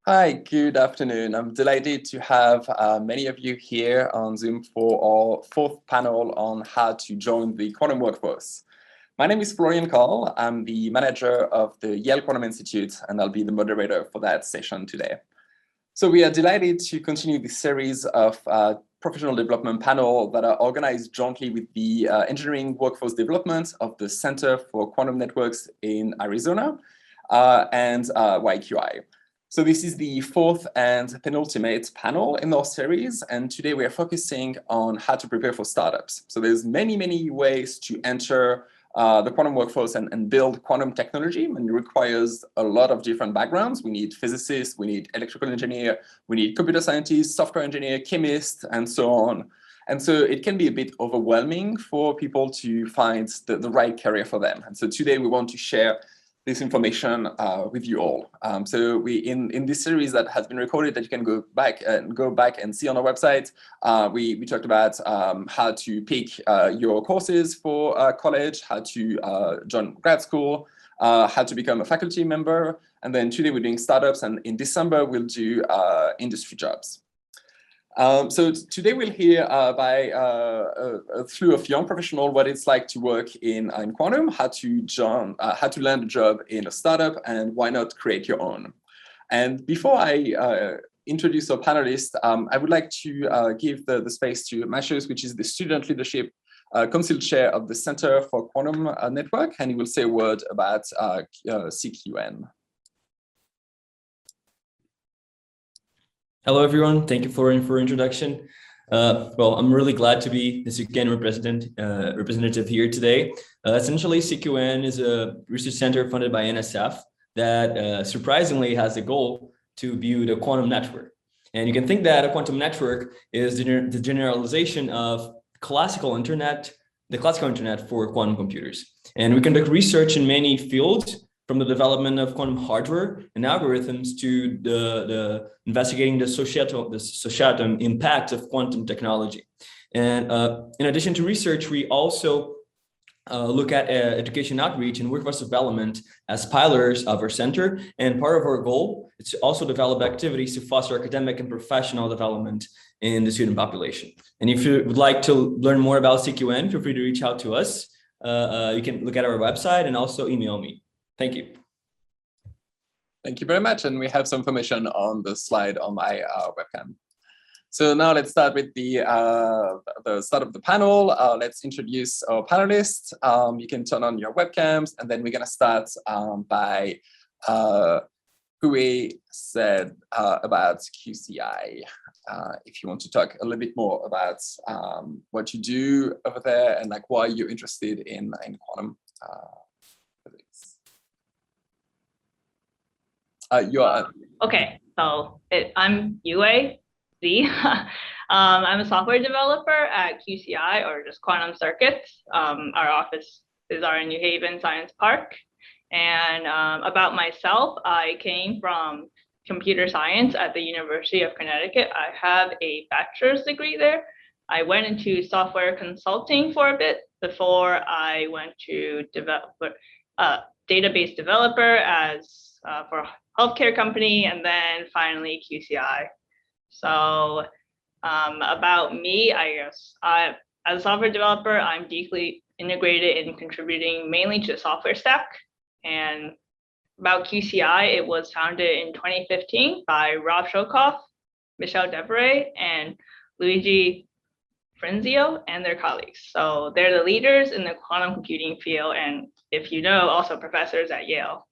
Hi, good afternoon. I'm delighted to have many of you here on Zoom for our fourth panel on how to join the quantum workforce. My name is Florian Call. I'm the manager of the Yale Quantum Institute, and I'll be the moderator for that session today. So we are delighted to continue this series of professional development panel that are organized jointly with the engineering workforce development of the Center for Quantum Networks in Arizona and YQI. So this is the fourth and penultimate panel in our series, and today we are focusing on how to prepare for startups. So there's many ways to enter the quantum workforce and build quantum technology, and it requires a lot of different backgrounds. We need physicists, we need electrical engineer, we need computer scientists, software engineer, chemists, and so on. And so it can be a bit overwhelming for people to find the right career for them. And so today we want to share this information with you all. So we in this series that has been recorded that you can go back and see on our website, we talked about how to pick your courses for college, how to join grad school, how to become a faculty member, and then today we're doing startups, and in December we'll do industry jobs. So today we'll hear by a slew of young professionals what it's like to work in quantum, how to land a job in a startup, and why not create your own. And before I introduce our panelists, I would like to give the space to Macius, which is the Student Leadership Council Chair of the Center for Quantum Network, and he will say a word about CQN. Hello, everyone. Thank you, Florian, for introduction. Well, I'm really glad to be the CQN representative here today. Essentially, CQN is a research center funded by NSF that surprisingly has the goal to build a quantum network. And you can think that a quantum network is the generalization of the classical internet for quantum computers. And we conduct research in many fields, from the development of quantum hardware and algorithms to the investigating the societal impact of quantum technology. And in addition to research, we also look at education outreach and workforce development as pillars of our center. And part of our goal is to also develop activities to foster academic and professional development in the student population. And if you would like to learn more about CQN, feel free to reach out to us. You can look at our website and also email me. Thank you. Thank you very much. And we have some information on the slide on my webcam. So now let's start with the start of the panel. Let's introduce our panelists. You can turn on your webcams, and then we're going to start by Hui said about QCI. If you want to talk a little bit more about what you do over there and like why you're interested in quantum physics. Okay, so I'm Yue Z. I'm a software developer at QCI, or just Quantum Circuits. Our office is in New Haven Science Park. And about myself, I came from computer science at the University of Connecticut. I have a bachelor's degree there. I went into software consulting for a bit before I went to database developer for a healthcare company, and then finally QCI. So about me, I guess, as a software developer, I'm deeply integrated in contributing mainly to the software stack. And about QCI, it was founded in 2015 by Rob Shokoff, Michel Deveray, and Luigi Frenzio and their colleagues. So they're the leaders in the quantum computing field, and if you know, also professors at Yale.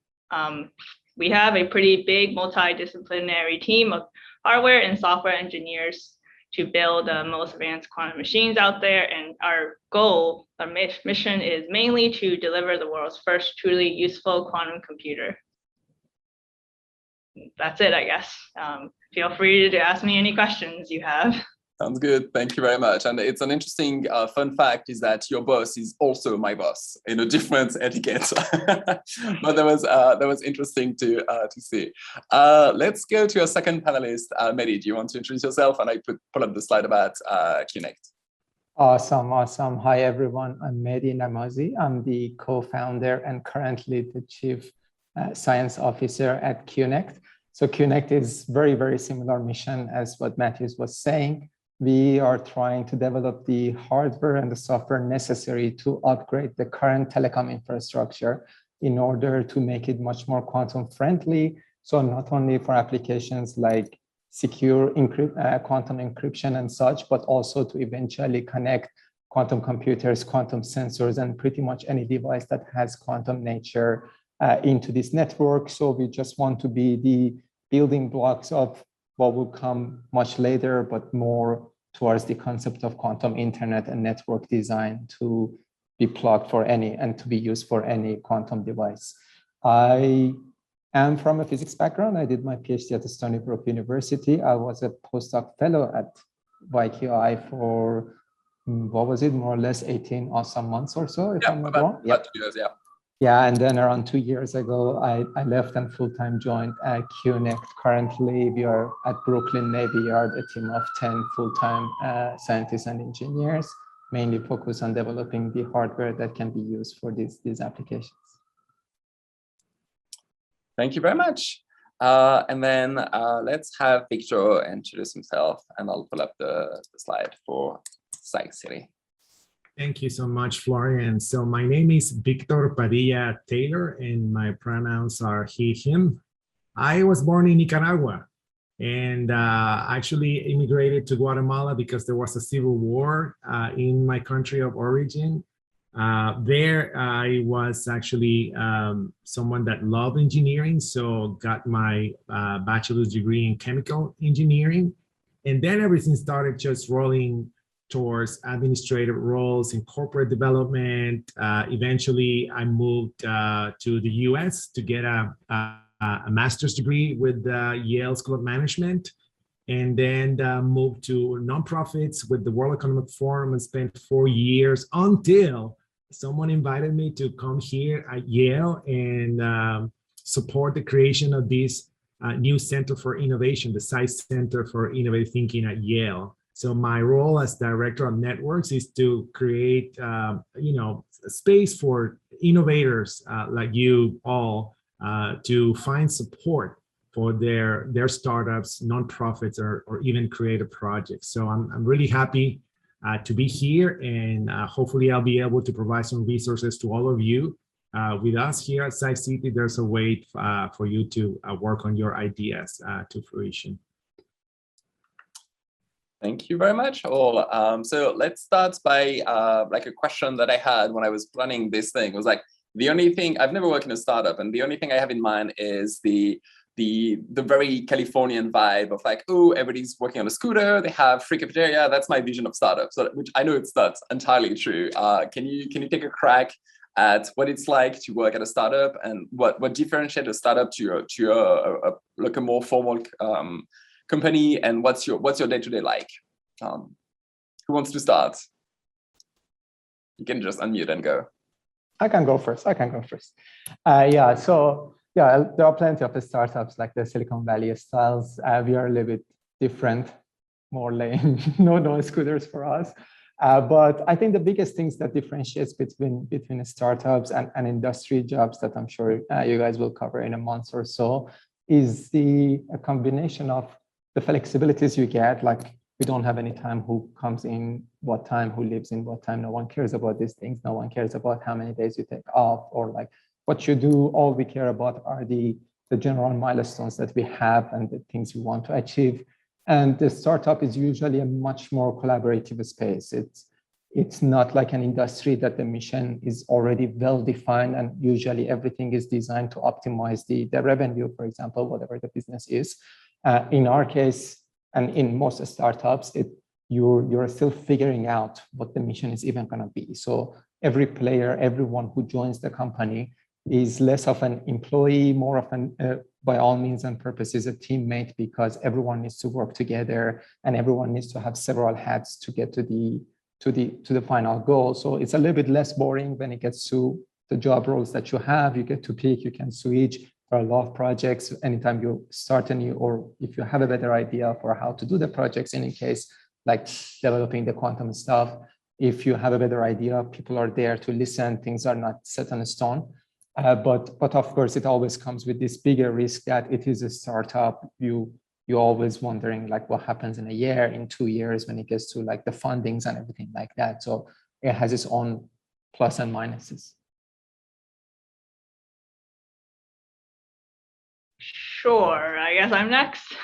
We have a pretty big multidisciplinary team of hardware and software engineers to build the most advanced quantum machines out there. And our goal, our mission, is mainly to deliver the world's first truly useful quantum computer. That's it, I guess. Feel free to ask me any questions you have. Sounds good. Thank you very much. And it's an interesting fun fact is that your boss is also my boss in a different etiquette. But that was interesting to see. Let's go to our second panelist, MEHDI. Do you want to introduce yourself? And I pull up the slide about QNect. Awesome. Hi, everyone. I'm MEHDI Namazi. I'm the co-founder and currently the chief science officer at QNect. So QNECT is very similar mission as what Matthews was saying. We are trying to develop the hardware and the software necessary to upgrade the current telecom infrastructure in order to make it much more quantum friendly. So not only for applications like secure quantum encryption and such, but also to eventually connect quantum computers, quantum sensors, and pretty much any device that has quantum nature into this network. So we just want to be the building blocks of what will come much later, but more towards the concept of quantum internet and network design to be plugged for any and to be used for any quantum device. I am from a physics background. I did my PhD at Stony Brook University. I was a postdoc fellow at YQI for, what was it, more or less 18 awesome months or so, if I'm not wrong. About 2 years, yeah. Yeah, and then around 2 years ago, I left and full-time joined QNECT. Currently, we are at Brooklyn Navy Yard, a team of 10 full-time scientists and engineers, mainly focused on developing the hardware that can be used for these applications. Thank you very much. And then let's have Victor introduce himself, and I'll pull up the slide for Psych City. Thank you so much, Florian. So my name is Victor Padilla Taylor, and my pronouns are he, him. I was born in Nicaragua and actually immigrated to Guatemala because there was a civil war in my country of origin. There I was actually someone that loved engineering, so got my bachelor's degree in chemical engineering. And then everything started just rolling towards administrative roles in corporate development. Eventually, I moved to the US to get a master's degree with Yale School of Management, and then moved to nonprofits with the World Economic Forum and spent 4 years until someone invited me to come here at Yale and support the creation of this new Center for Innovation, the SCI Center for Innovative Thinking at Yale. So my role as director of networks is to create, a space for innovators like you all to find support for their startups, nonprofits, or even creative projects. So I'm really happy to be here, and hopefully I'll be able to provide some resources to all of you. With us here at Psych City, there's a way for you to work on your ideas to fruition. Thank you very much, all. So let's start by like a question that I had when I was planning this thing. It was like, the only thing, I've never worked in a startup, and the only thing I have in mind is the very Californian vibe of like, oh, everybody's working on a scooter, they have free cafeteria. That's my vision of startups, which I know it's not entirely true. Can you take a crack at what it's like to work at a startup, and what differentiates a startup to like a more formal company, and what's your day-to-day like? Who wants to start? You can just unmute and go. I can go first. Yeah, so yeah, there are plenty of startups like the Silicon Valley styles. We are a little bit different, more lame, no scooters for us. But I think the biggest things that differentiates between startups and industry jobs that I'm sure you guys will cover in a month or so is a combination of the flexibilities you get. Like, we don't have any time who comes in what time, who lives in what time. No one cares about these things. No one cares about how many days you take off or like what you do. All we care about are the general milestones that we have and the things we want to achieve. And the startup is usually a much more collaborative space. It's not like an industry that the mission is already well defined, and usually everything is designed to optimize the revenue, for example, whatever the business is. In our case, and in most startups, you're still figuring out what the mission is even going to be. So every player, everyone who joins the company is less of an employee, more of an, by all means and purposes, a teammate, because everyone needs to work together and everyone needs to have several hats to get to the final goal. So it's a little bit less boring when it gets to the job roles that you have. You get to pick, you can switch. There are a lot of projects. Anytime you start a new, or if you have a better idea for how to do the projects, in any case, like developing the quantum stuff, if you have a better idea, people are there to listen. Things are not set in stone. But of course, it always comes with this bigger risk that it is a startup. You're always wondering like what happens in a year, in 2 years, when it gets to like the fundings and everything like that. So it has its own plus and minuses. Sure, I guess I'm next.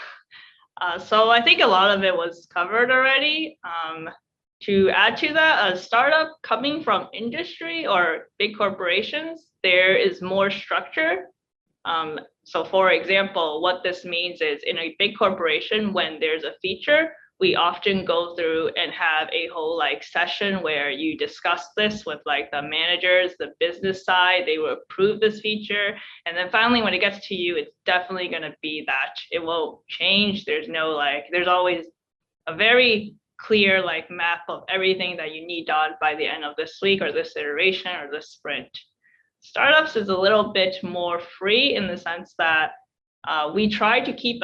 So I think a lot of it was covered already. To add to that, a startup coming from industry or big corporations, there is more structure. So for example, what this means is in a big corporation, when there's a feature, we often go through and have a whole like session where you discuss this with like the managers, the business side, they will approve this feature. And then finally, when it gets to you, it's definitely going to be that it won't change. There's no like, there's always a very clear like map of everything that you need done by the end of this week or this iteration or this sprint. Startups is a little bit more free in the sense that we try to keep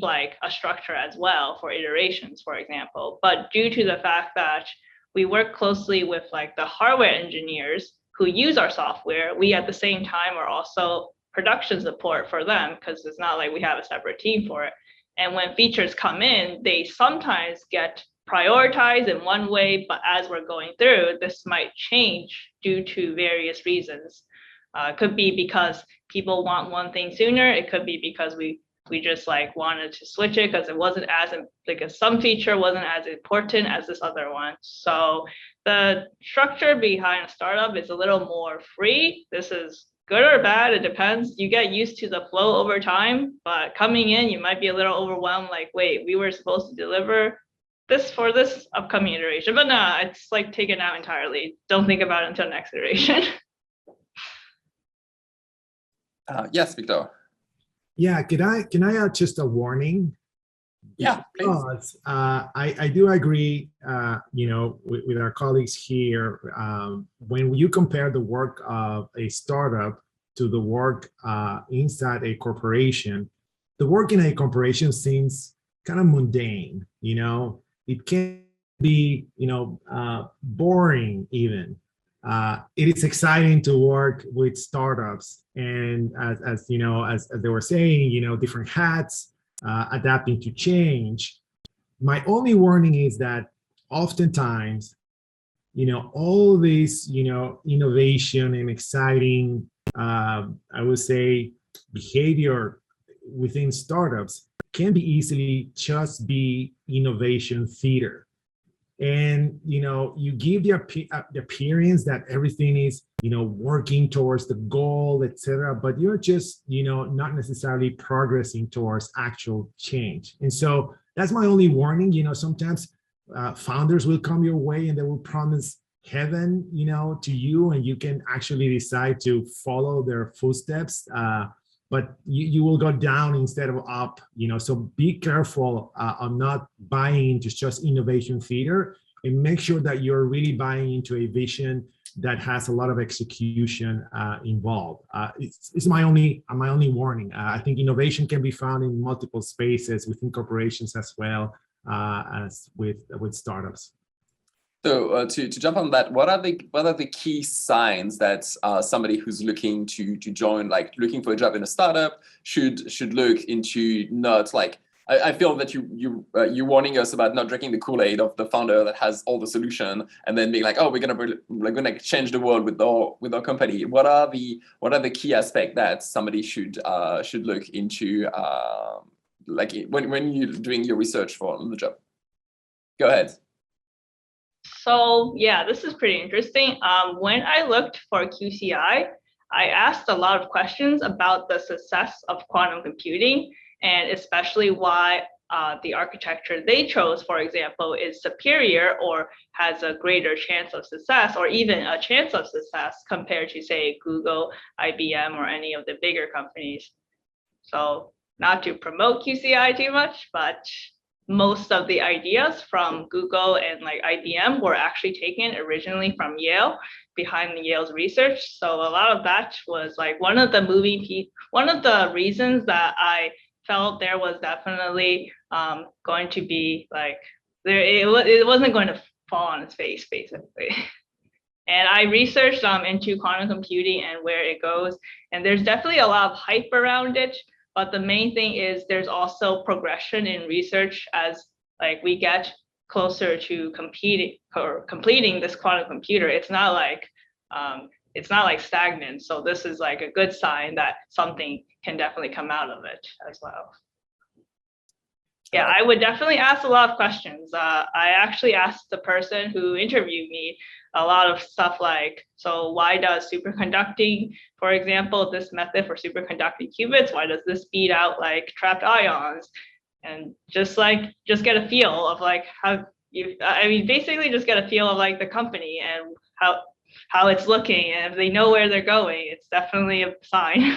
like a structure as well for iterations, for example. But due to the fact that we work closely with like the hardware engineers who use our software, we at the same time are also production support for them, because it's not like we have a separate team for it. And when features come in, they sometimes get prioritized in one way, but as we're going through, this might change due to various reasons. It could be because people want one thing sooner. It could be because we just like wanted to switch it because it wasn't as like some feature wasn't as important as this other one. So the structure behind a startup is a little more free. This is good or bad, it depends. You get used to the flow over time, but coming in, you might be a little overwhelmed, like, wait, we were supposed to deliver this for this upcoming iteration, but nah, it's like taken out entirely. Don't think about it until next iteration. Yes, Victor. Yeah, can I add just a warning? Yeah, please. Because I do agree, with our colleagues here. When you compare the work of a startup to the work inside a corporation, the work in a corporation seems kind of mundane. It can be, boring even. It is exciting to work with startups, and as they were saying, different hats. Adapting to change. My only warning is that oftentimes, all this, innovation and exciting, I would say, behavior within startups can be easily just be innovation theater. And, you give the appearance that everything is, working towards the goal, etc., but you're just, not necessarily progressing towards actual change. And so that's my only warning. Sometimes founders will come your way and they will promise heaven, to you, and you can actually decide to follow their footsteps. But you will go down instead of up, so be careful on not buying into just innovation theater, and make sure that you're really buying into a vision that has a lot of execution involved. It's my only warning. I think innovation can be found in multiple spaces within corporations as well as with startups. So to jump on that, what are the key signs that somebody who's looking to join, like looking for a job in a startup, should look into? Not like, I feel that you're warning us about not drinking the Kool-Aid of the founder that has all the solution and then being like, oh, we're gonna change the world with our company. What are the key aspects that somebody should look into, like when you're doing your research for the job? Go ahead. So yeah, this is pretty interesting. When I looked for QCI, I asked a lot of questions about the success of quantum computing, and especially why the architecture they chose, for example, is superior or has a greater chance of success, or even a chance of success compared to, say, Google, IBM, or any of the bigger companies. So not to promote QCI too much, but most of the ideas from Google and like IBM were actually taken originally from Yale, behind Yale's research. So a lot of that was like one of the reasons that I felt there was definitely going to be like, it wasn't going to fall on its face, basically. And I researched into quantum computing and where it goes. And there's definitely a lot of hype around it. But the main thing is there's also progression in research as like we get closer to completing this quantum computer. It's not like stagnant. So this is like a good sign that something can definitely come out of it as well. Yeah, I would definitely ask a lot of questions. I actually asked the person who interviewed me a lot of stuff like, so why does superconducting, for example, this method for superconducting qubits, why does this beat out like trapped ions? And just get a feel of like basically just get a feel of like the company and how it's looking. And if they know where they're going, it's definitely a sign.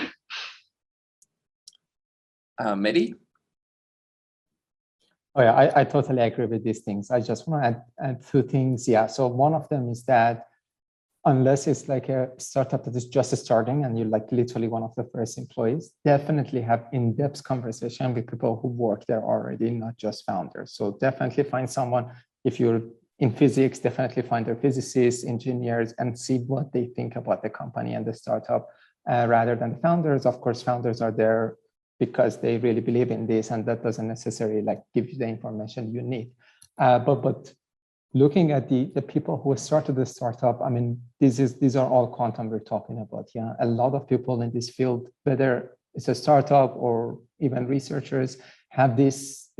MEHDI? Oh yeah, I totally agree with these things. I just want to add two things. Yeah, so one of them is that unless it's like a startup that is just starting and you're like literally one of the first employees, definitely have in-depth conversation with people who work there already, not just founders. So definitely find someone, if you're in physics, definitely find their physicists, engineers, and see what they think about the company and the startup rather than the founders. Of course, founders are there because they really believe in this, and that doesn't necessarily like give you the information you need. But looking at the people who started the startup, I mean, these are all quantum we're talking about. Yeah, a lot of people in this field, whether it's a startup or even researchers, have the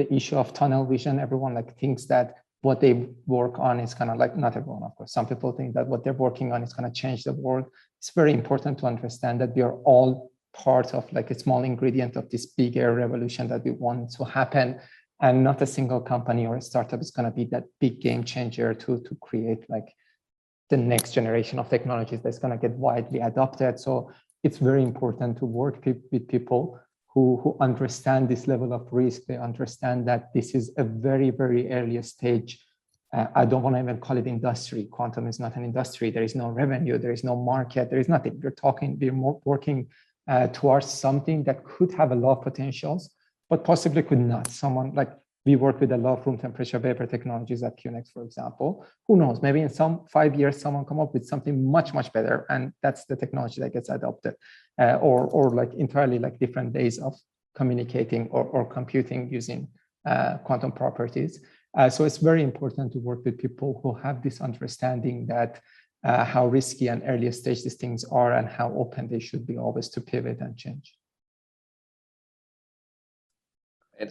issue of tunnel vision. Everyone like thinks that what they work on is kind of like, not everyone, of course. Some people think that what they're working on is going to change the world. It's very important to understand that we are all part of like a small ingredient of this bigger revolution that we want to happen, and not a single company or a startup is going to be that big game changer to create like the next generation of technologies that's going to get widely adopted. So it's very important to work with people who understand this level of risk. They understand that this is a very, very early stage. I don't want to even call it industry. Quantum is not an industry. There is no revenue. There is no market. There is nothing. We're more working towards something that could have a lot of potentials, but possibly could not. Someone like, we work with a lot of room temperature vapor technologies at QNX, for example. Who knows, maybe in 5 years, someone come up with something much, much better. And that's the technology that gets adopted, or like entirely like different ways of communicating or computing using quantum properties. So it's very important to work with people who have this understanding that how risky and early stage these things are and how open they should be always to pivot and change.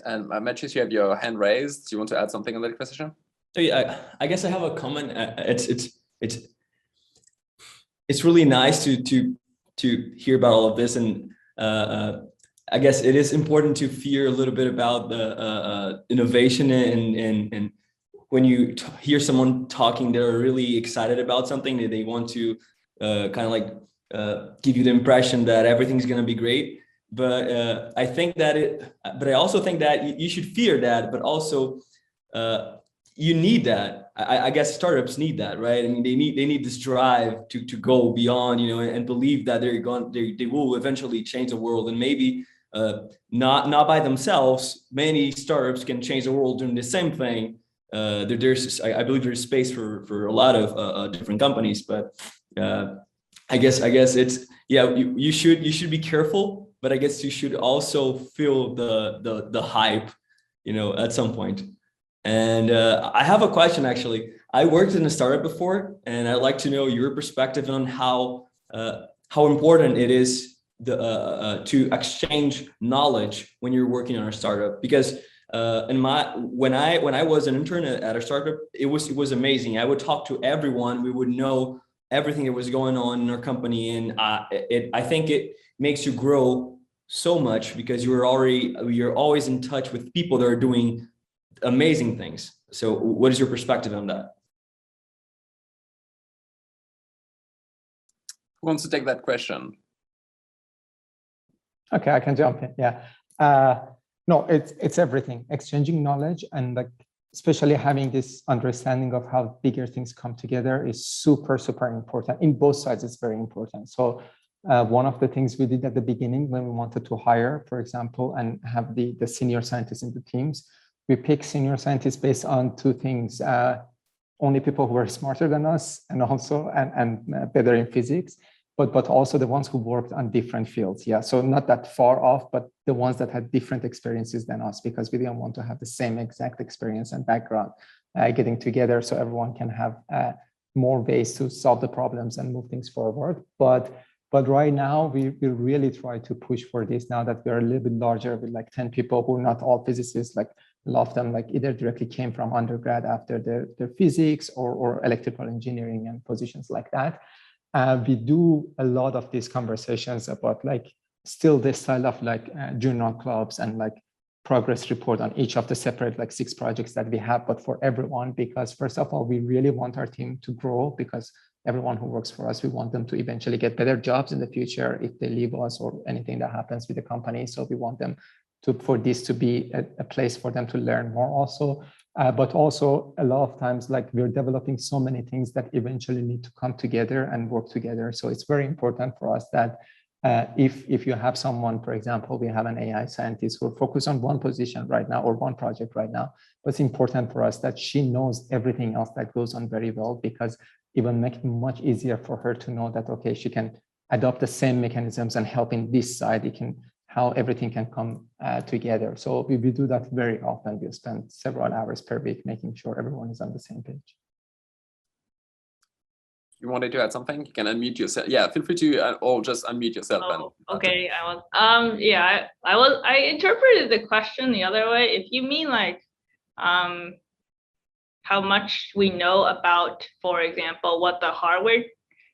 And Matthews, you have your hand raised. Do you want to add something on that question? So yeah, I guess I have a comment. It's really nice to hear about all of this, and I guess it is important to hear a little bit about the innovation and when you hear someone talking, they're really excited about something that they want to kind of like give you the impression that everything's going to be great. But I think that but I also think that you should fear that, but also you need that. I guess startups need that, right? I mean, they need this drive to go beyond, and believe that they will eventually change the world, and maybe not by themselves. Many startups can change the world doing the same thing. I believe there's space for a lot of different companies, but I guess it's, yeah, you should be careful. But I guess you should also feel the hype, at some point. And I have a question, actually. I worked in a startup before, and I'd like to know your perspective on how important it is to exchange knowledge when you're working on a startup. Because when I was an intern at a startup, it was amazing. I would talk to everyone. We would know everything that was going on in our company, and I think it makes you grow so much because you're always in touch with people that are doing amazing things. So what is your perspective on that? Who wants to take that question? Okay, I can jump in. Yeah. No, it's everything. Exchanging knowledge and like especially having this understanding of how bigger things come together is super, super important. In both sides, it's very important. So one of the things we did at the beginning when we wanted to hire, for example, and have the senior scientists in the teams, we pick senior scientists based on two things. only people who were smarter than us and also and better in physics, but also the ones who worked on different fields. Yeah, so not that far off, but the ones that had different experiences than us, because we didn't want to have the same exact experience and background getting together, so everyone can have more ways to solve the problems and move things forward. But right now, we really try to push for this now that we're a little bit larger with like 10 people who are not all physicists, like a lot of them like either directly came from undergrad after their physics or electrical engineering and positions like that. We do a lot of these conversations about like still this style of like journal clubs and like progress report on each of the separate like 6 projects that we have, but for everyone, because first of all, we really want our team to grow, because everyone who works for us, we want them to eventually get better jobs in the future if they leave us or anything that happens with the company. So we want them for this to be a place for them to learn more also. But also a lot of times, like we're developing so many things that eventually need to come together and work together. So it's very important for us that if you have someone, for example, we have an AI scientist who focus on one position right now or one project right now, but it's important for us that she knows everything else that goes on very well, because it will make it much easier for her to know that, okay, she can adopt the same mechanisms and help in this side, how everything can come together. So we do that very often. We spend several hours per week making sure everyone is on the same page. You wanted to add something? You can unmute yourself. Yeah, feel free to, or just unmute yourself. Oh, okay, yeah, I interpreted the question the other way. If you mean like, how much we know about, for example, what the hardware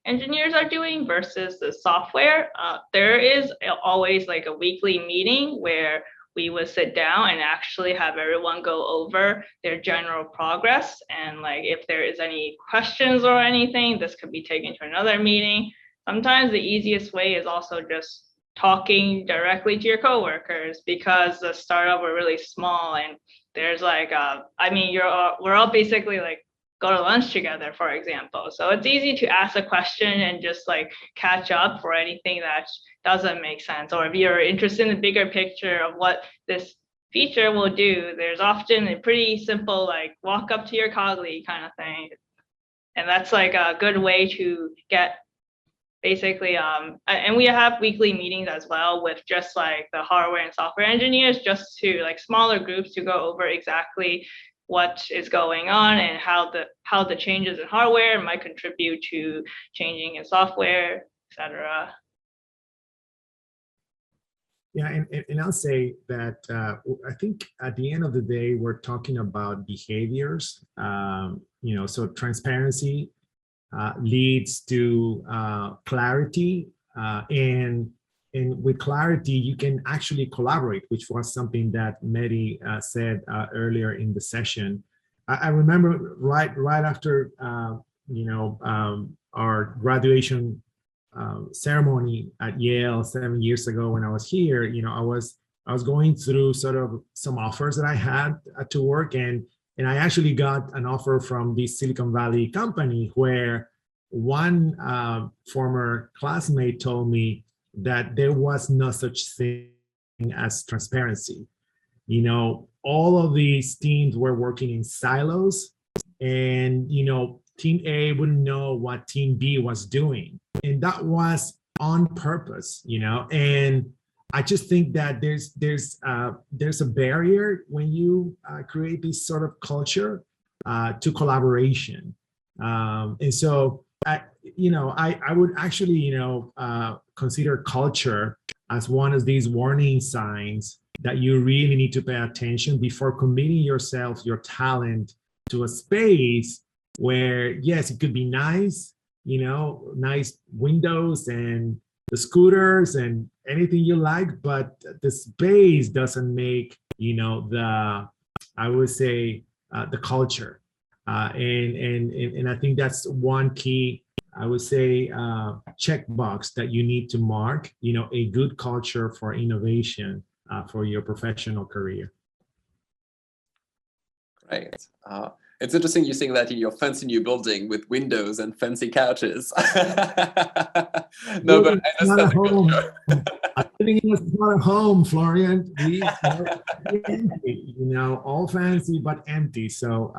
engineers are doing versus the software, there is always like a weekly meeting where we would sit down and actually have everyone go over their general progress. And like, if there is any questions or anything, this could be taken to another meeting. Sometimes the easiest way is also just talking directly to your coworkers, because the startup are really small and there's like, I mean, we're all basically like go to lunch together, for example. So it's easy to ask a question and just like catch up for anything that doesn't make sense. Or if you're interested in the bigger picture of what this feature will do, there's often a pretty simple like walk up to your colleague kind of thing. And that's like a good way to get basically, and we have weekly meetings as well with just like the hardware and software engineers, just to like smaller groups to go over exactly what is going on and how the changes in hardware might contribute to changing in software, etc. Yeah, and I'll say that I think at the end of the day, we're talking about behaviors. So transparency leads to clarity, and with clarity, you can actually collaborate, which was something that MEHDI said earlier in the session. I remember right after our graduation ceremony at Yale 7 years ago when I was here. I was going through sort of some offers that I had to work, and I actually got an offer from this Silicon Valley company where one former classmate told me that there was no such thing as transparency. All of these teams were working in silos, and team A wouldn't know what team B was doing, and that was on purpose. And I just think that there's a barrier when you create this sort of culture to collaboration, and so I would actually consider culture as one of these warning signs that you really need to pay attention before committing yourself, your talent, to a space where, yes, it could be nice, nice windows and the scooters and anything you like, but the space doesn't make, I would say, the culture. And I think that's one key, I would say, checkbox that you need to mark, a good culture for innovation for your professional career. Great. It's interesting you saying that in your fancy new building with windows and fancy couches. No, but I understand. I'm living in a smart home, Florian. Empty, all fancy but empty, so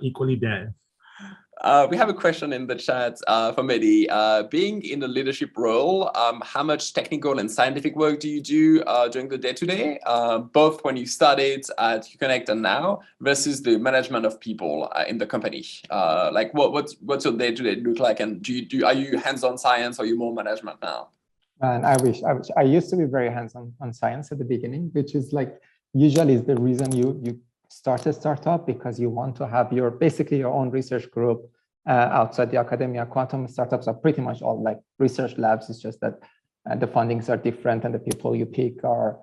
equally dead. We have a question in the chat for MEHDI. Being in a leadership role, how much technical and scientific work do you do during the day-to-day, both when you started at Uconnect and now, versus the management of people in the company? Like what's your day-to-day look like, and are you hands-on science, or are you more management now? And I wish. I used to be very hands-on on science at the beginning, which is like usually is the reason you start a startup, because you want to have basically your own research group outside the academia. Quantum startups are pretty much all like research labs. It's just that the fundings are different and the people you pick are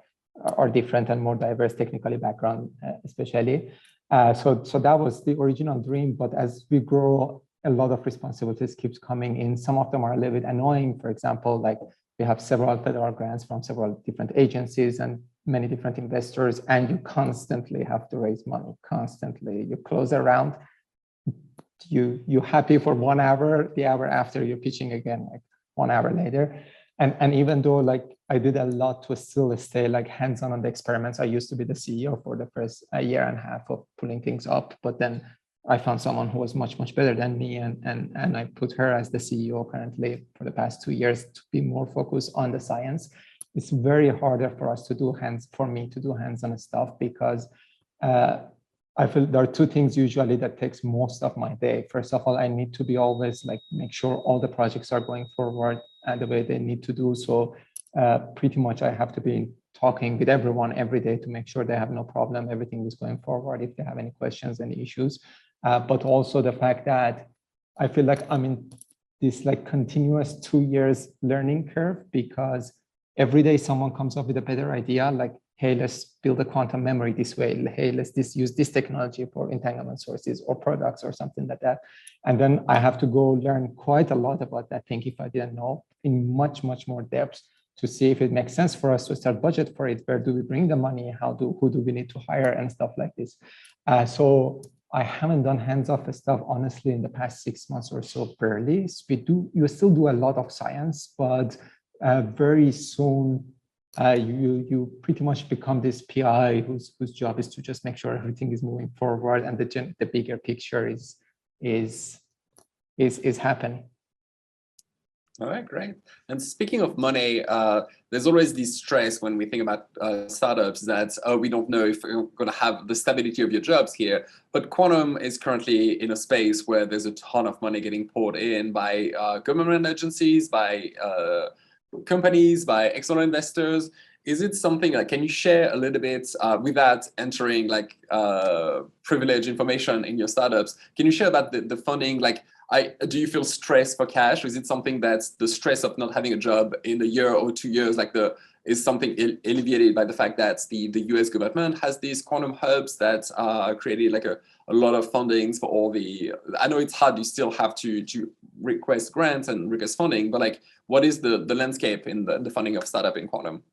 different and more diverse technically background, especially. So that was the original dream. But as we grow, a lot of responsibilities keeps coming in. Some of them are a little bit annoying. For example, like we have several federal grants from several different agencies and many different investors, and you constantly have to raise money. Constantly, you close a round, you happy for 1 hour, the hour after you're pitching again, like 1 hour later. And even though like I did a lot to still stay like hands-on on the experiments, I used to be the CEO for the first year and a half of pulling things up, but then I found someone who was much better than me, and I put her as the CEO currently for the past 2 years to be more focused on the science. It's very harder for us to do me to do hands-on stuff, because I feel there are two things usually that takes most of my day. First of all, I need to be always like make sure all the projects are going forward the way they need to do. So pretty much I have to be talking with everyone every day to make sure they have no problem, everything is going forward, if they have any questions, any issues. But also the fact that I feel like I'm in this like continuous 2 years learning curve, because every day someone comes up with a better idea, like, hey, let's build a quantum memory this way. Hey, let's use this technology for entanglement sources or products or something like that. And then I have to go learn quite a lot about that thing if I didn't know in much more depth, to see if it makes sense for us to start budget for it. Where do we bring the money? Who do we need to hire and stuff like this? So I haven't done hands-off stuff, honestly, in the past 6 months or so, barely. You still do a lot of science, but very soon you pretty much become this PI whose job is to just make sure everything is moving forward and the bigger picture is happening. All right, great. And speaking of money, there's always this stress when we think about startups that, we don't know if we're going to have the stability of your jobs here. But quantum is currently in a space where there's a ton of money getting poured in by government agencies, by companies, by external investors. Is it something like, can you share a little bit without entering like privileged information in your startups? Can you share about the funding? Like, do you feel stressed for cash? Or is it something that's the stress of not having a job in a year or 2 years, like is something alleviated by the fact that the US government has these quantum hubs that created like a lot of fundings for all the, I know it's hard, you still have to request grants and request funding, but like, what is the landscape in the funding of startup in quantum?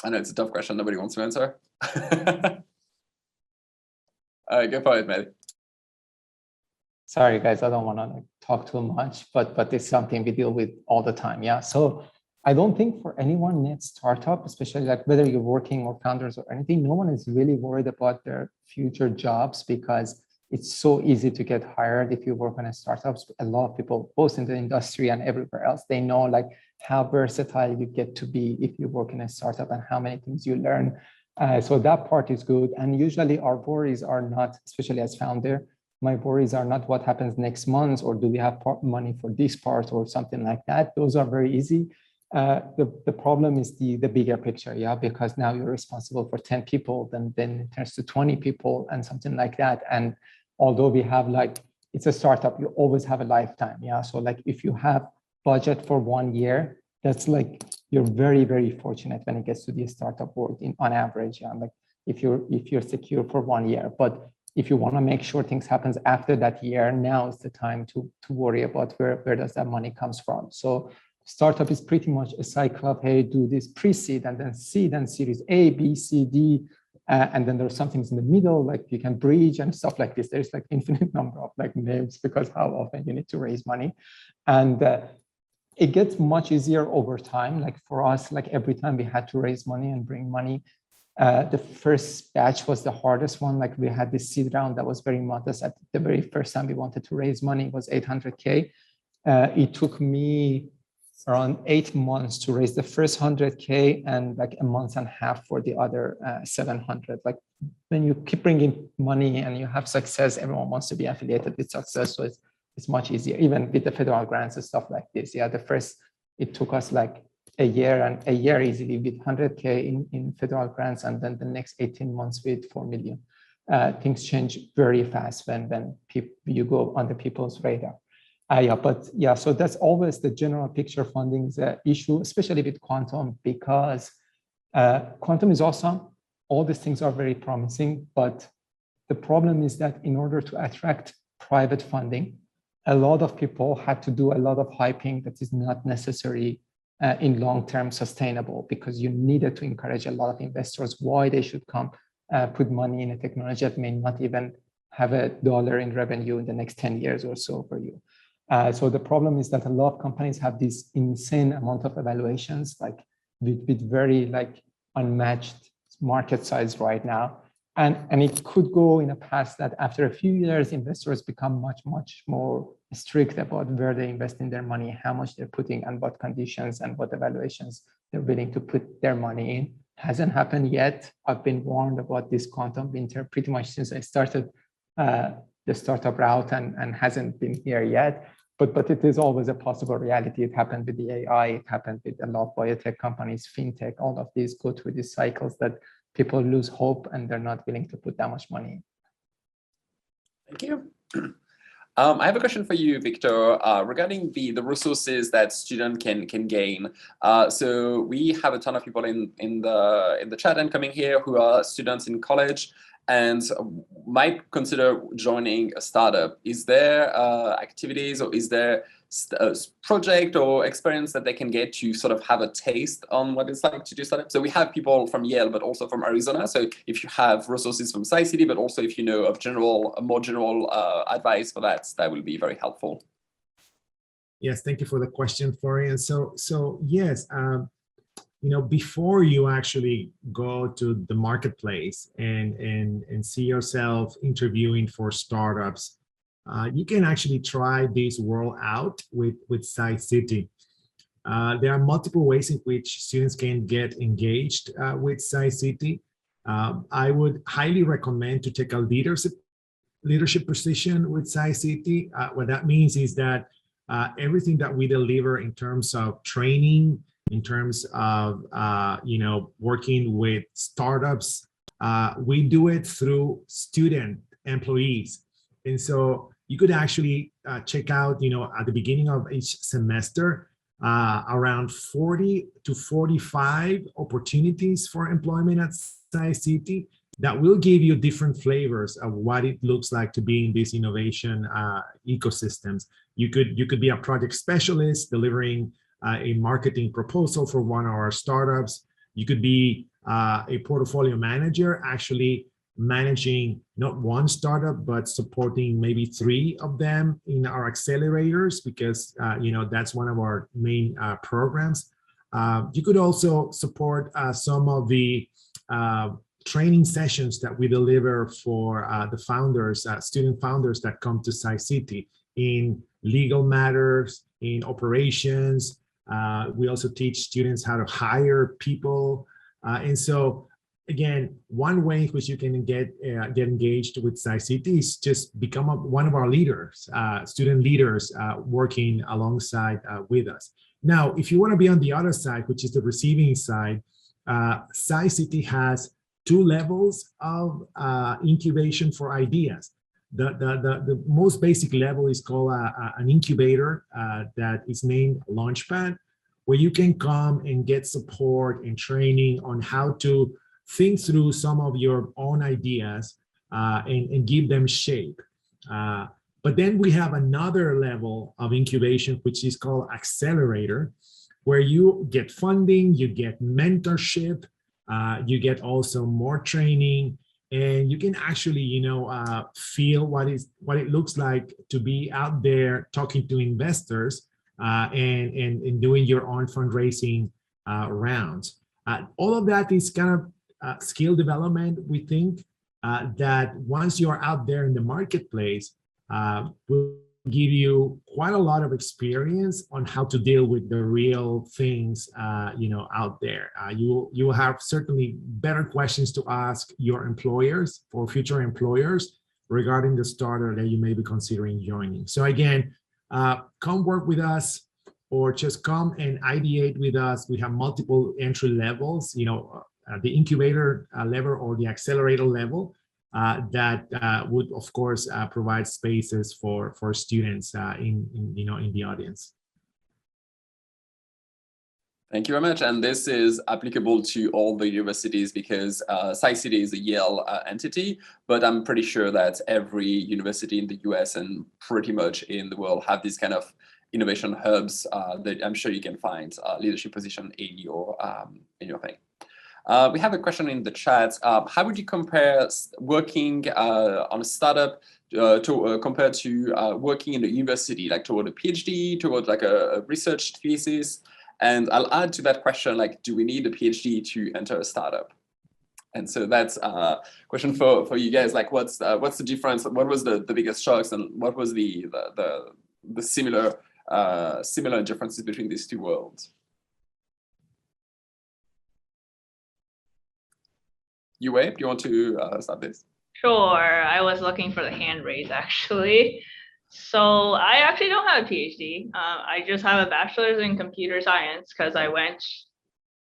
I know it's a tough question, nobody wants to answer. All right, go for it, Matt. Sorry, guys, I don't want to like talk too much, but it's something we deal with all the time. Yeah. So I don't think for anyone net startup, especially like whether you're working or founders or anything, no one is really worried about their future jobs, because it's so easy to get hired if you work on a startups. A lot of people, both in the industry and everywhere else, they know like how versatile you get to be if you work in a startup and how many things you learn. So that part is good. And usually our worries are not, especially as founder, my worries are not what happens next month or do we have money for this part or something like that. Those are very easy. The problem is the bigger picture, yeah, because now you're responsible for 10 people, then it turns to 20 people and something like that. And although we have like, it's a startup, you always have a lifetime, yeah. So like if you have budget for 1 year, that's like, you're very fortunate when it gets to the startup world on average, yeah. Like if you're secure for 1 year, but if you want to make sure things happens after that year, now is the time to worry about where does that money comes from. So startup is pretty much a cycle of, hey, do this pre-seed and then seed and series A, B, C, D, and then there's some things in the middle, like you can bridge and stuff like this. There's like infinite number of like names because how often you need to raise money. And it gets much easier over time. Like for us, like every time we had to raise money and bring money, The first batch was the hardest one. Like we had this seed round that was very modest. At the very first time we wanted to raise money, it was 800K. It took me around 8 months to raise the first 100K and like a month and a half for the other 700. Like when you keep bringing money and you have success, everyone wants to be affiliated with success. So it's much easier, even with the federal grants and stuff like this. Yeah, it took us like a year easily with 100K in federal grants, and then the next 18 months with 4 million. Things change very fast when you go under people's radar. So that's always the general picture. Funding is an issue, especially with quantum, because quantum is awesome. All these things are very promising, but the problem is that in order to attract private funding, a lot of people had to do a lot of hyping that is not necessary in long-term sustainable, because you needed to encourage a lot of investors why they should come put money in a technology that may not even have $1 in revenue in the next 10 years or so for you. So the problem is that a lot of companies have this insane amount of evaluations, like with very like unmatched market size right now. And it could go in a path that after a few years, investors become much more strict about where they invest in their money, how much they're putting, and what conditions and what evaluations they're willing to put their money in. Hasn't happened yet. I've been warned about this quantum winter pretty much since I started the startup route, and hasn't been here yet. But it is always a possible reality. It happened with the AI, it happened with a lot of biotech companies, fintech, all of these go through these cycles that people lose hope and they're not willing to put that much money in. Thank you. I have a question for you, Victor, regarding the resources that students can gain. So we have a ton of people in the chat and coming here who are students in college and might consider joining a startup. Is there activities, or is there a project or experience that they can get to sort of have a taste on what it's like to do startup? So we have people from Yale, but also from Arizona. So if you have resources from Sci-City, but also if you know of more general advice for that, that will be very helpful. Yes, thank you for the question, Florian. So yes, before you actually go to the marketplace and see yourself interviewing for startups, you can actually try this world out with Sci-City. There are multiple ways in which students can get engaged with Sci-City. I would highly recommend to take a leadership position with Sci-City. What that means is that everything that we deliver in terms of training, in terms of working with startups, we do it through student employees. And so you could actually check out, at the beginning of each semester, around 40 to 45 opportunities for employment at Sci-City that will give you different flavors of what it looks like to be in these innovation ecosystems. You could be a project specialist delivering a marketing proposal for one of our startups. You could be a portfolio manager, actually managing not one startup, but supporting maybe 3 of them in our accelerators, because that's one of our main programs. You could also support some of the training sessions that we deliver for the founders, student founders that come to Sci-City in legal matters, in operations. We also teach students how to hire people. And so, again, one way in which you can get engaged with Sci-City is just become one of our leaders, student leaders working alongside with us. Now, if you want to be on the other side, which is the receiving side, Sci-City has 2 levels of incubation for ideas. The most basic level is called an incubator that is named Launchpad, where you can come and get support and training on how to think through some of your own ideas and give them shape. But then we have another level of incubation, which is called Accelerator, where you get funding, you get mentorship, you get also more training, and you can actually, feel what it looks like to be out there talking to investors and doing your own fundraising rounds. All of that is kind of skill development, we think that once you're out there in the marketplace, will give you quite a lot of experience on how to deal with the real things, out there. You will have certainly better questions to ask your employers or future employers regarding the startup that you may be considering joining. So again, come work with us, or just come and ideate with us. We have multiple entry levels, the incubator level or the accelerator level. That would, of course, provide spaces for students in the audience. Thank you very much. And this is applicable to all the universities because SciCity is a Yale entity, but I'm pretty sure that every university in the US and pretty much in the world have these kind of innovation hubs that I'm sure you can find leadership position in your thing. We have a question in the chat. How would you compare working on a startup compared to working in a university, like toward a PhD, toward like a research thesis? And I'll add to that question, like, do we need a PhD to enter a startup? And so that's a question for you guys. Like, what's the difference? What was the biggest shocks, and what was the similar differences between these two worlds? Yue, do you want to start this? Sure, I was looking for the hand raise actually. So I actually don't have a PhD. I just have a bachelor's in computer science because I went,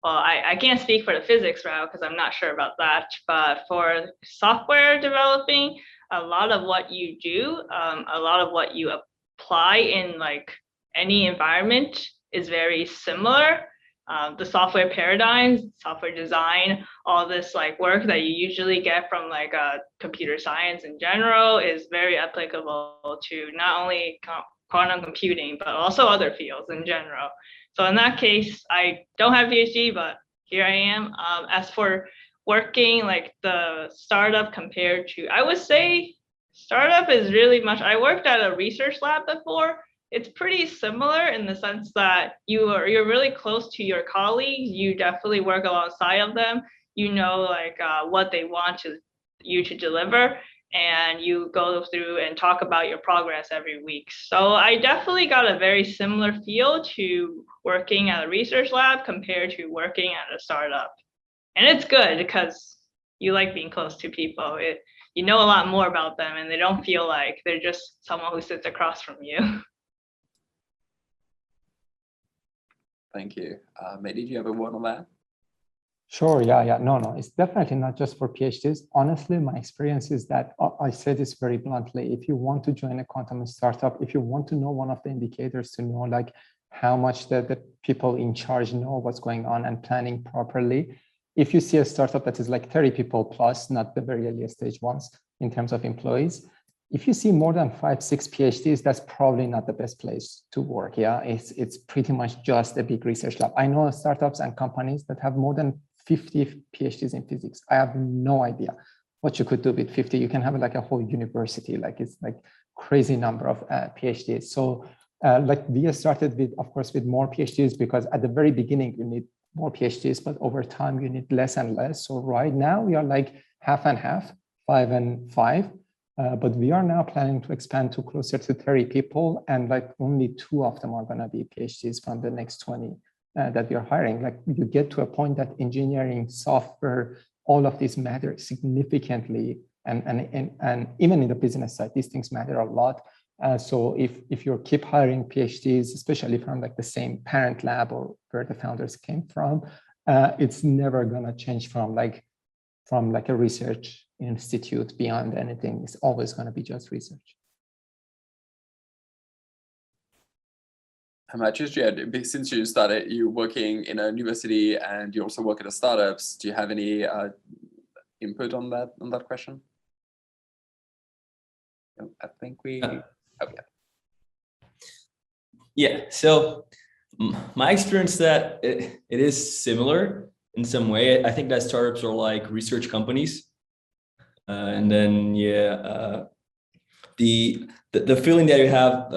well, I can't speak for the physics route because I'm not sure about that, but for software developing, a lot of what you do, a lot of what you apply in like any environment is very similar. The software paradigms, software design, all this like work that you usually get from like computer science in general is very applicable to not only quantum computing, but also other fields in general. So in that case, I don't have a PhD, but here I am. As for working like the startup compared to, I would say startup is really much, I worked at a research lab before. It's pretty similar in the sense that you're really close to your colleagues. You definitely work alongside of them. You know, like what they want you to deliver, and you go through and talk about your progress every week. So I definitely got a very similar feel to working at a research lab compared to working at a startup. And it's good because you like being close to people. You know a lot more about them, and they don't feel like they're just someone who sits across from you. Thank you. MEHDI, do you have a word on that? Sure, yeah. No, it's definitely not just for PhDs. Honestly, my experience is that, I say this very bluntly, if you want to join a quantum startup, if you want to know one of the indicators to know like how much the people in charge know what's going on and planning properly, if you see a startup that is like 30 people plus, not the very early stage ones in terms of employees, if you see more than 5-6 PhDs, that's probably not the best place to work. Yeah, it's pretty much just a big research lab. I know startups and companies that have more than 50 PhDs in physics. I have no idea what you could do with 50. You can have like a whole university, like it's like crazy number of PhDs. So like we started with, of course, with more PhDs because at the very beginning you need more PhDs, but over time you need less and less. So right now we are like half and half, 5 and 5. But we are now planning to expand to closer to 30 people, and like only 2 of them are going to be PhDs from the next 20 that we are hiring. Like you get to a point that engineering, software, all of these matter significantly, and even in the business side, these things matter a lot. So if you keep hiring PhDs, especially from like the same parent lab or where the founders came from, it's never going to change from like a research institute beyond anything. It's always going to be just research. Matthews, since you started, you working in a university and you also work at startups, do you have any input on that question? I think we. Yeah. So my experience that it is similar in some way. I think that startups are like research companies. And then, the feeling that you have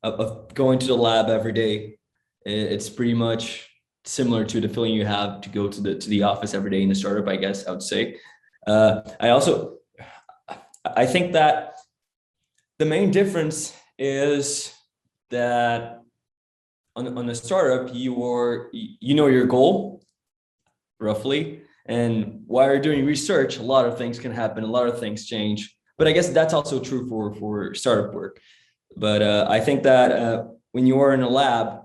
of going to the lab every day, it's pretty much similar to the feeling you have to go to the office every day in a startup, I guess I would say. I think that the main difference is that on a startup, you know your goal roughly, and while you're doing research, a lot of things can happen, a lot of things change. But I guess that's also true for startup work. But I think that when you are in a lab,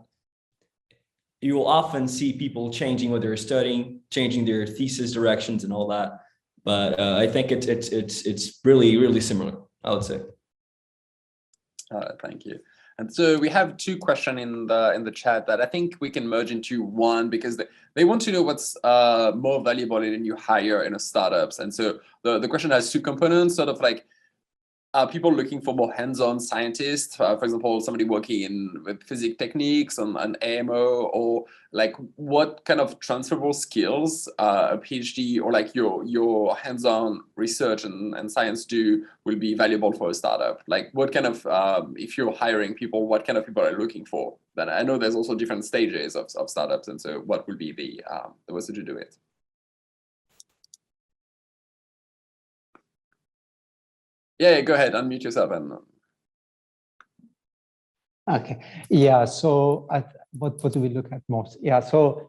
you will often see people changing what they're studying, changing their thesis directions and all that. But I think it's really, really similar, I would say. Thank you. And so we have two questions in the chat that I think we can merge into one, because they want to know what's more valuable in you hire in a startups. And so the question has two components, sort of like, people looking for more hands-on scientists, for example, somebody working with physics techniques on an AMO, or like what kind of transferable skills a PhD or like your hands-on research and science will be valuable for a startup. Like what kind of, if you're hiring people, what kind of people are you looking for? Then I know there's also different stages of startups, and so what will be the ways to do it? Yeah, go ahead, unmute yourself. Okay, yeah, so what do we look at most? Yeah, so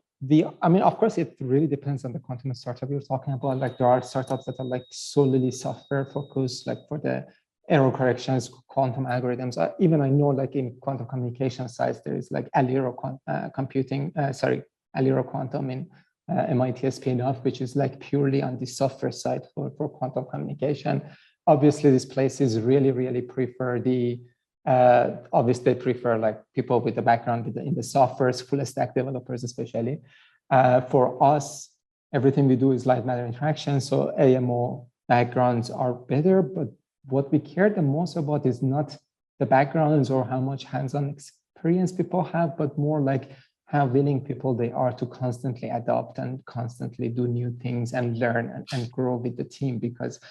I mean, of course, it really depends on the quantum startup you're talking about. Like there are startups that are like solely software focused, like for the error corrections, quantum algorithms. Even I know like in quantum communication sites, there is like Aliro Quantum in MIT spin-off, which is like purely on the software side for quantum communication. Obviously, this place is really prefer obviously they prefer like people with the background in the software, full stack developers especially. For us, everything we do is light matter interaction, so AMO backgrounds are better, but what we care the most about is not the backgrounds or how much hands-on experience people have, but more like how willing people they are to constantly adopt and constantly do new things and learn and grow with the team, because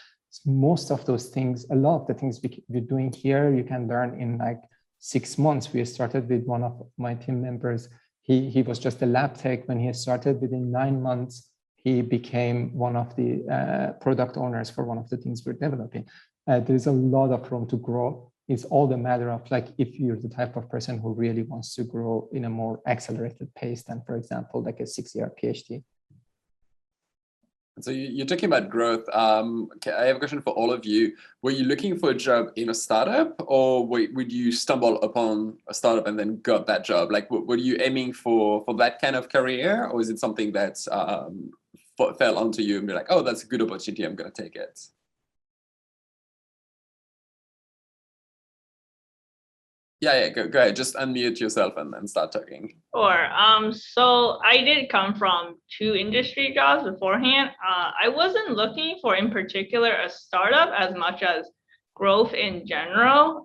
most of those things, a lot of the things we're doing here, you can learn in like 6 months. We started with one of my team members. He was just a lab tech when he started. Within 9 months, he became one of the product owners for one of the things we're developing. There's a lot of room to grow. It's all the matter of like, if you're the type of person who really wants to grow in a more accelerated pace than, for example, like a 6-year PhD. So you're talking about growth. I have a question for all of you. Were you looking for a job in a startup, or would you stumble upon a startup and then got that job? Like, were you aiming for that kind of career, or is it something that fell onto you and be like, oh, that's a good opportunity, I'm going to take it? Yeah, go ahead. Just unmute yourself and start talking. Sure. So I did come from 2 industry jobs beforehand. I wasn't looking for, in particular, a startup as much as growth in general.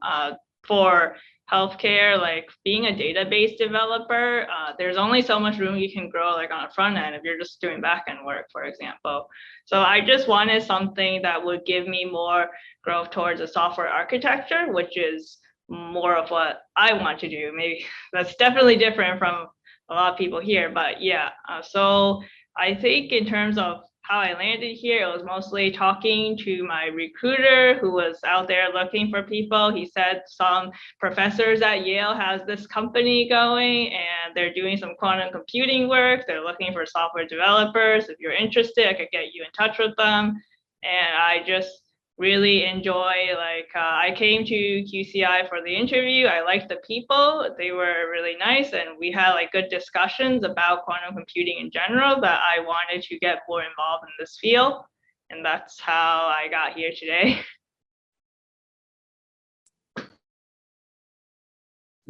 For healthcare, like being a database developer, there's only so much room you can grow, like on a front end if you're just doing back end work, for example. So I just wanted something that would give me more growth towards a software architecture, which is more of what I want to do. Maybe that's definitely different from a lot of people here, but yeah. So I think in terms of how I landed here, it was mostly talking to my recruiter who was out there looking for people. He said some professors at Yale has this company going and they're doing some quantum computing work. They're looking for software developers. If you're interested, I could get you in touch with them. And I just really enjoy, like, I came to QCI for the interview. I liked the people. They were really nice. And we had like good discussions about quantum computing in general, that I wanted to get more involved in this field. And that's how I got here today.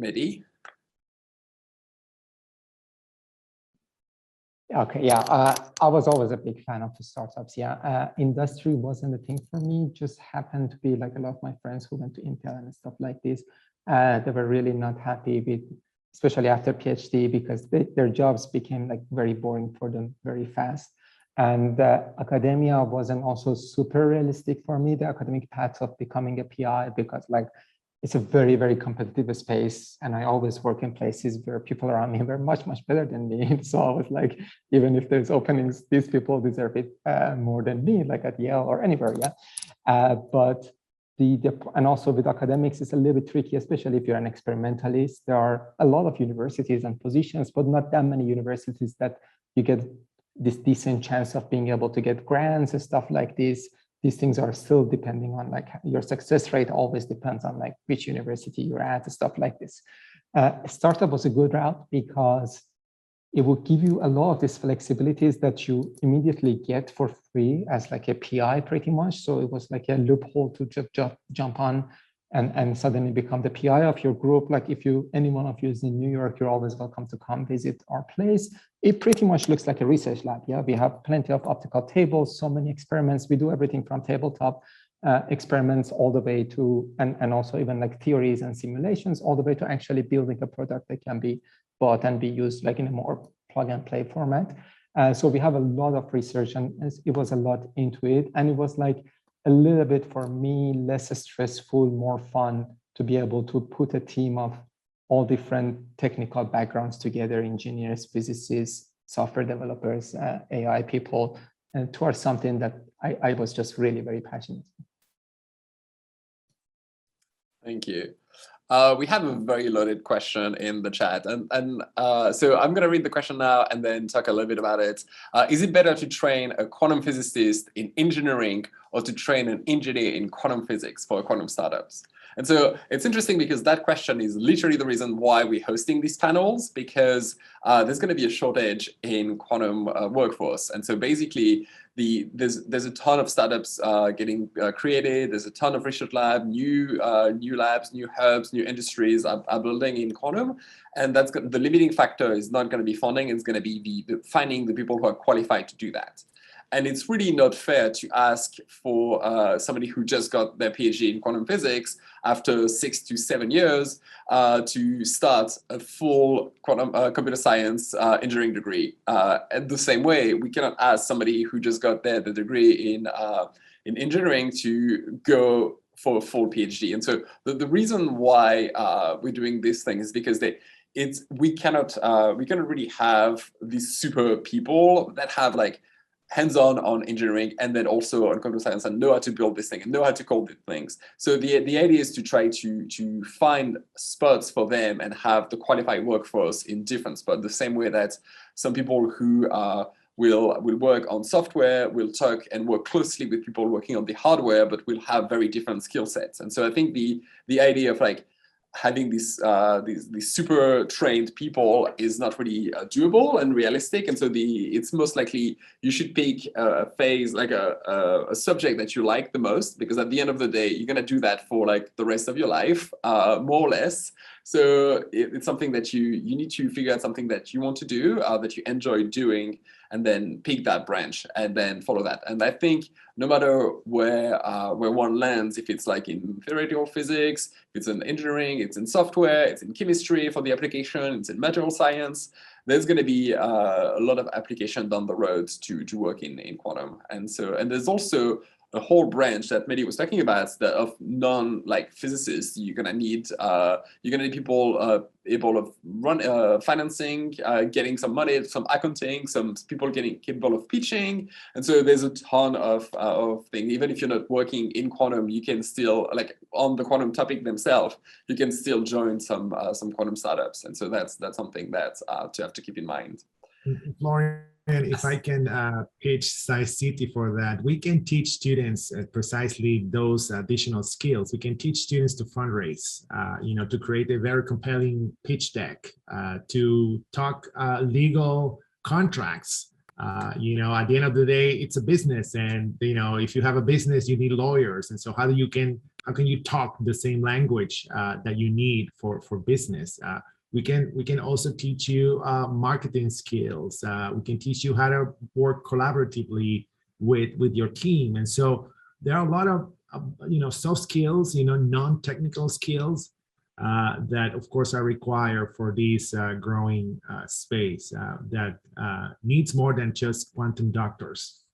MEHDI? Okay, yeah, I was always a big fan of the startups. Yeah, industry wasn't a thing for me. Just happened to be like a lot of my friends who went to Intel and stuff like this. They were really not happy with, especially after PhD, because their jobs became like very boring for them very fast. And academia wasn't also super realistic for me, the academic path of becoming a PI, because like it's a very, very competitive space. And I always work in places where people around me were much, much better than me. So I was like, even if there's openings, these people deserve it more than me, like at Yale or anywhere, yeah. But and also with academics, it's a little bit tricky, especially if you're an experimentalist. There are a lot of universities and positions, but not that many universities that you get this decent chance of being able to get grants and stuff like this. These things are still depending on like your success rate always depends on like which university you're at and stuff like this. Startup was a good route because it will give you a lot of these flexibilities that you immediately get for free as like a PI pretty much. So it was like a loophole to just jump on and suddenly become the PI of your group. Like if any one of you is in New York, you're always welcome to come visit our place. It pretty much looks like a research lab. Yeah, we have plenty of optical tables, so many experiments. We do everything from tabletop experiments all the way to, and also even like theories and simulations, all the way to actually building a product that can be bought and be used like in a more plug and play format. So we have a lot of research and it was a lot into it. And it was like a little bit for me, less stressful, more fun to be able to put a team of all different technical backgrounds together, engineers, physicists, software developers, AI people, and towards something that I was just really very passionate. Thank you. We have a very loaded question in the chat. And so I'm going to read the question now and then talk a little bit about it. Is it better to train a quantum physicist in engineering or to train an engineer in quantum physics for quantum startups? And so it's interesting because that question is literally the reason why we're hosting these panels, because there's going to be a shortage in quantum workforce. And so basically, there's a ton of startups getting created. There's a ton of research labs, new labs, new hubs, new industries are building in quantum. And that's the limiting factor is not going to be funding. It's going to be finding the people who are qualified to do that. And it's really not fair to ask for somebody who just got their PhD in quantum physics after 6 to 7 years to start a full quantum computer science engineering degree. And the same way, we cannot ask somebody who just got the degree in engineering to go for a full PhD. And so the reason why we're doing this thing is because we cannot really have these super people that have like hands-on on engineering and then also on computer science and know how to build this thing and know how to code these things. So the idea is to try to find spots for them and have the qualified workforce in different spots, the same way that some people who will work on software, will talk and work closely with people working on the hardware, but will have very different skill sets. And so I think the idea of like having these super trained people is not really doable and realistic. And so it's most likely you should pick a phase, like a subject that you like the most, because at the end of the day, you're going to do that for like the rest of your life, more or less. So it's something that you need to figure out something that you want to do, that you enjoy doing, and then pick that branch and then follow that. And I think no matter where one lands, if it's like in theoretical physics, if it's in engineering, it's in software, it's in chemistry for the application, it's in material science, there's going to be a lot of application down the road to work in quantum. And there's also a whole branch that MEHDI was talking about that of non-like physicists. You're gonna need people able of run financing, getting some money, some accounting, some people getting capable of pitching, and so there's a ton of things. Even if you're not working in quantum, you can still like on the quantum topic themselves, you can still join some quantum startups, and so that's something that to have to keep in mind. Florian, if I can pitch SciCity for that, we can teach students precisely those additional skills. We can teach students to fundraise, to create a very compelling pitch deck, to talk legal contracts. At the end of the day, it's a business, and if you have a business, you need lawyers. And so how can you talk the same language that you need for business? We can also teach you marketing skills. We can teach you how to work collaboratively with your team. And so there are a lot of soft skills, non-technical skills that of course are required for this growing space that needs more than just quantum doctors.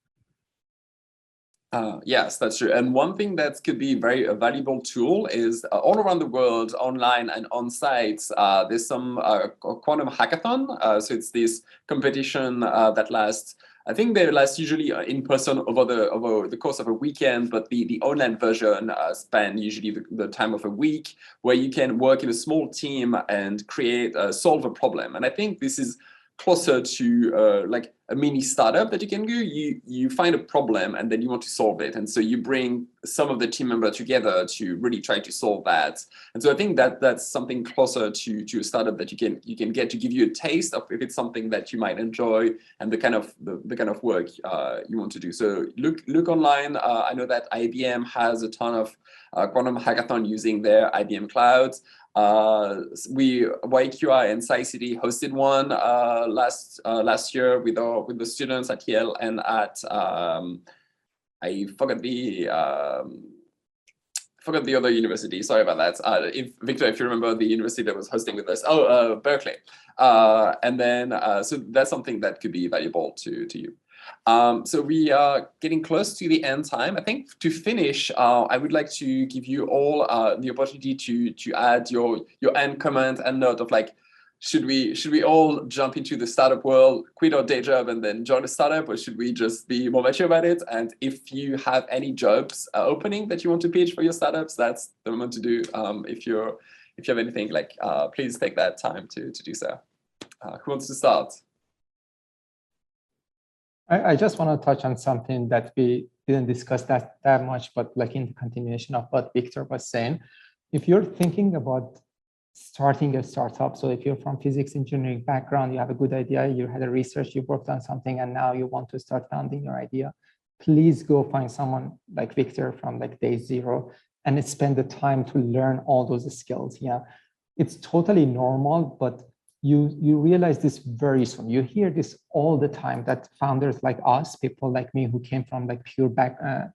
Yes, that's true. And one thing that could be a valuable tool is all around the world, online and on sites, there's some quantum hackathon. So it's this competition that lasts, I think they last usually in person over the course of a weekend, but the online version span usually the time of a week, where you can work in a small team and solve a problem. And I think this is closer to like a mini startup that you can do. You find a problem and then you want to solve it, and so you bring some of the team members together to really try to solve that. And so I think that that's something closer to a startup that you can get to give you a taste of if it's something that you might enjoy and the kind of work you want to do. So look online. I know that IBM has a ton of quantum hackathon using their IBM clouds. YQI and SciCity hosted one last year with the students at Yale and at I forgot the other university. Sorry about that. Victor, if you remember the university that was hosting with us, Berkeley. And then so that's something that could be valuable to you. So we are getting close to the end time. I think to finish, I would like to give you all the opportunity to add your end comment and note of like, should we all jump into the startup world, quit our day job and then join a startup, or should we just be more mature about it? And if you have any jobs opening that you want to pitch for your startups, that's the moment to do. If you have anything, like please take that time to do so. Who wants to start? I just want to touch on something that we didn't discuss that much, but like in the continuation of what Victor was saying, if you're thinking about starting a startup, so if you're from physics engineering background, you have a good idea, you had a research, you worked on something, and now you want to start founding your idea, please go find someone like Victor from like day zero and spend the time to learn all those skills. Yeah, it's totally normal, but you realize this very soon. You hear this all the time, that founders like us, people like me who came from like pure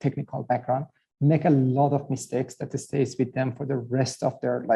technical background, make a lot of mistakes that stays with them for the rest of their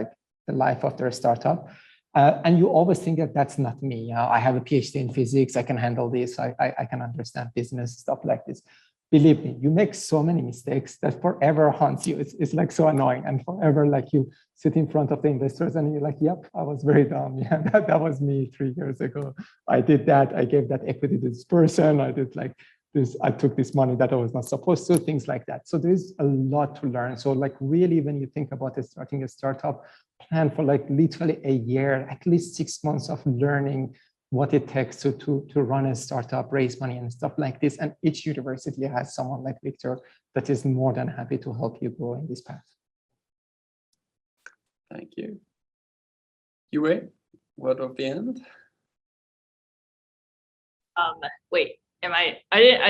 the life of their startup. And you always think that that's not me. I have a PhD in physics, I can handle this, I can understand business, stuff like this. Believe me, you make so many mistakes that forever haunts you. It's like so annoying, and forever like you sit in front of the investors and you're like, yep, I was very dumb. Yeah, that was me 3 years ago. I did that. I gave that equity to this person. I did like this. I took this money that I was not supposed to, things like that. So there's a lot to learn. So like really, when you think about starting a startup, plan for like literally a year, at least 6 months of learning what it takes to run a startup, raise money and stuff like this. And each university has someone like Victor that is more than happy to help you grow in this path. Thank you. Yue, word of the end? Wait, I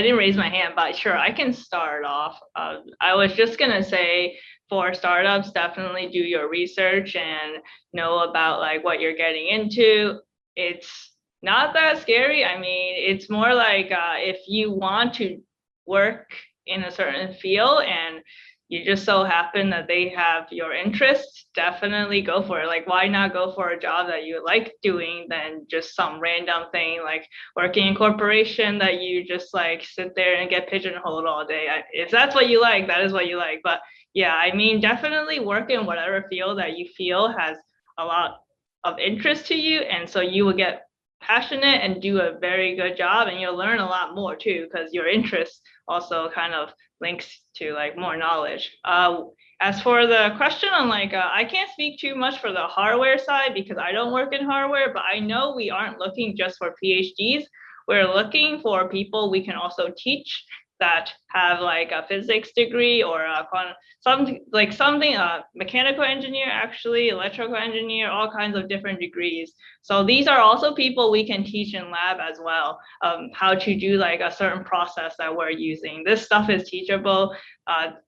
didn't raise my hand, but sure, I can start off. I was just gonna say, for startups, definitely do your research and know about like what you're getting into. It's not that scary. I mean, it's more like if you want to work in a certain field and you just so happen that they have your interests, definitely go for it. Like, why not go for a job that you like doing than just some random thing like working in corporation that you just like sit there and get pigeonholed all day. If that's what you like, that is what you like. But yeah, I mean, definitely work in whatever field that you feel has a lot of interest to you, and so you will get passionate and do a very good job, and you'll learn a lot more too, because your interest also kind of links to like more knowledge. As for the question on like, I can't speak too much for the hardware side because I don't work in hardware, but I know we aren't looking just for PhDs. We're looking for people we can also teach that have like a physics degree or something, mechanical engineer, actually, electrical engineer, all kinds of different degrees. So these are also people we can teach in lab as well, how to do like a certain process that we're using. This stuff is teachable.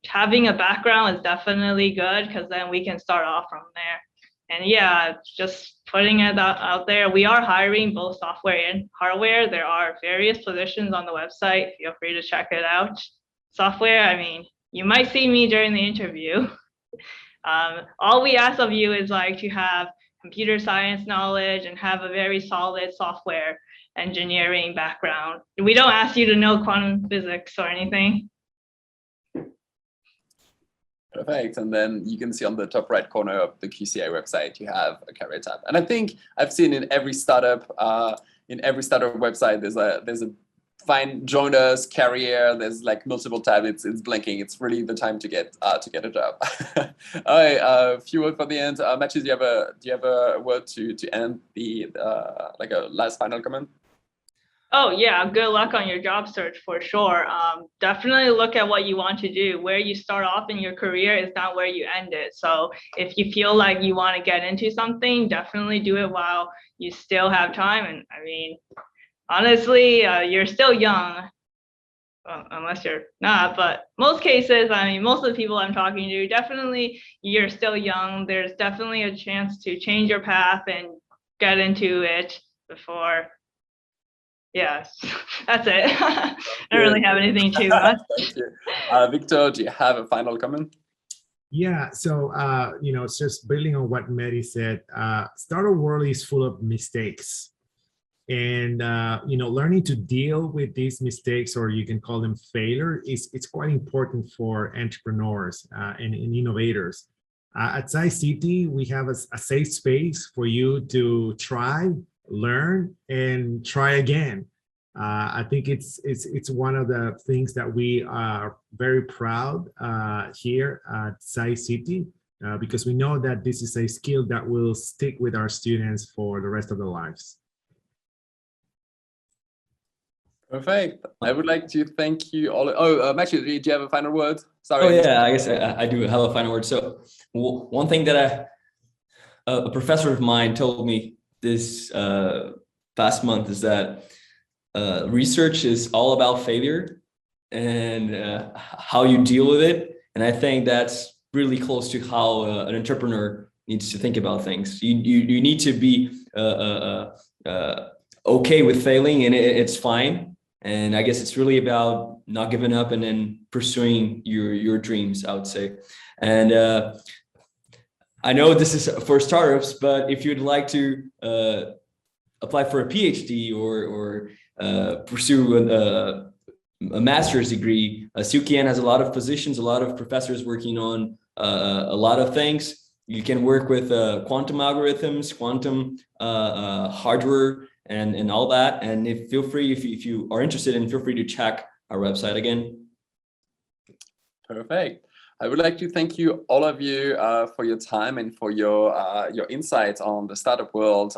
Having a background is definitely good because then we can start off from there. And yeah, just putting it out there. We are hiring both software and hardware. There are various positions on the website. Feel free to check it out. Software, I mean, you might see me during the interview. All we ask of you is like to have computer science knowledge and have a very solid software engineering background. We don't ask you to know quantum physics or anything. Perfect. And then you can see on the top right corner of the QCI website, you have a career tab. And I think I've seen in every startup website, there's a find join us, career. There's like multiple tabs. It's blinking. It's really the time to get a job. All right. A few words for the end. Matthew, do you have a word to end the like a last final comment? Oh yeah, good luck on your job search for sure. Definitely look at what you want to do. Where you start off in your career is not where you end it. So if you feel like you want to get into something, definitely do it while you still have time. And I mean, honestly, you're still young, unless you're not, but most cases, I mean, most of the people I'm talking to, definitely you're still young. There's definitely a chance to change your path and get into it before. Yes, that's it. I don't really have anything too much. Thank you. Victor, do you have a final comment? Yeah, so it's just building on what MEHDI said. Startup world is full of mistakes, and learning to deal with these mistakes, or you can call them failure, it's quite important for entrepreneurs and innovators. At SciCity, we have a safe space for you to try, learn, and try again. I think it's one of the things that we are very proud here at SciCity, because we know that this is a skill that will stick with our students for the rest of their lives. Perfect. I would like to thank you all. Oh, Matthew, do you have a final word? Sorry. Oh yeah, I guess I do have a final word. So one thing that a professor of mine told me this past month is that research is all about failure and how you deal with it. And I think that's really close to how an entrepreneur needs to think about things. You need to be okay with failing, and it's fine. And I guess it's really about not giving up and then pursuing your dreams, I would say. And I know this is for startups, but if you'd like to apply for a PhD or pursue a master's degree, CUCN has a lot of positions, a lot of professors working on a lot of things. You can work with quantum algorithms, quantum hardware, and all that. And feel free, if you are interested, and feel free to check our website again. Perfect. I would like to thank you, all of you, for your time and for your insights on the startup world.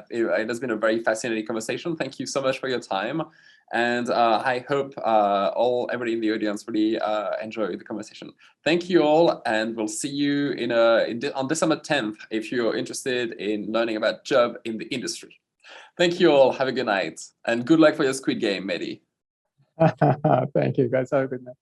It has been a very fascinating conversation. Thank you so much for your time. And I hope everybody in the audience really enjoyed the conversation. Thank you all, and we'll see you on December 10th if you're interested in learning about job in the industry. Thank you all. Have a good night, and good luck for your Squid Game, MEHDI. Thank you, guys. Have a good night.